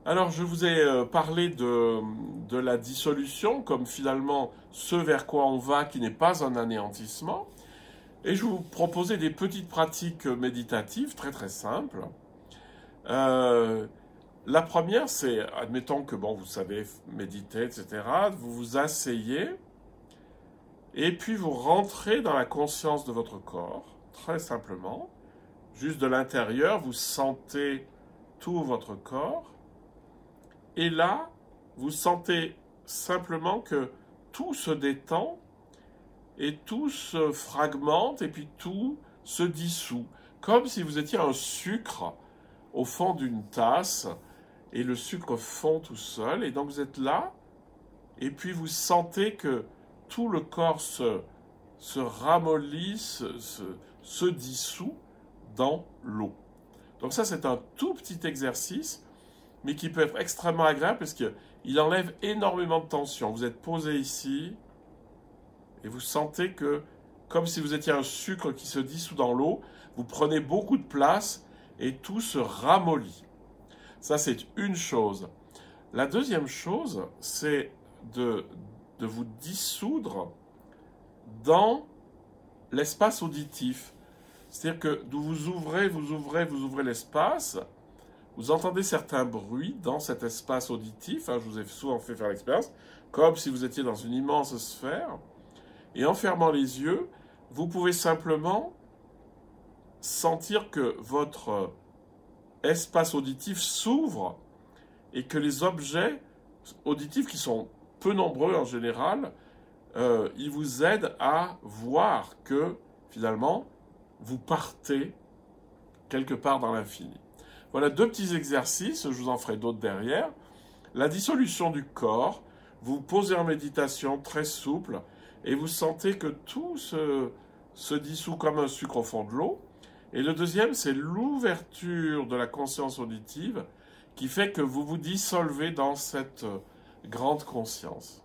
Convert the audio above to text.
Alors, je vous ai parlé de la dissolution comme finalement ce vers quoi on va qui n'est pas un anéantissement. Et je vous proposais des petites pratiques méditatives très très simples. Euh, la première, c'est, admettons que bon, vous savez méditer, etc. Vous vous asseyez et puis vous rentrez dans la conscience de votre corps, très simplement. Juste de l'intérieur, vous sentez tout votre corps. Et là, vous sentez simplement que tout se détend et tout se fragmente et puis tout se dissout. Comme si vous étiez un sucre au fond d'une tasse et le sucre fond tout seul. Et donc vous êtes là et puis vous sentez que tout le corps se ramollit, se dissout dans l'eau. Donc ça, c'est un tout petit exercice mais qui peut être extrêmement agréable parce qu'il enlève énormément de tension. Vous êtes posé ici et vous sentez que, comme si vous étiez un sucre qui se dissout dans l'eau, vous prenez beaucoup de place et tout se ramollit. Ça, c'est une chose. La deuxième chose, c'est de vous dissoudre dans l'espace auditif. C'est-à-dire que d'où vous ouvrez l'espace, vous entendez certains bruits dans cet espace auditif, je vous ai souvent fait faire l'expérience, comme si vous étiez dans une immense sphère, et en fermant les yeux, vous pouvez simplement sentir que votre espace auditif s'ouvre et que les objets auditifs, qui sont peu nombreux en général, ils vous aident à voir que finalement, vous partez quelque part dans l'infini. Voilà deux petits exercices, je vous en ferai d'autres derrière. La dissolution du corps, vous posez en méditation très souple et vous sentez que tout se dissout comme un sucre au fond de l'eau. Et le deuxième, c'est l'ouverture de la conscience auditive qui fait que vous vous dissolvez dans cette grande conscience.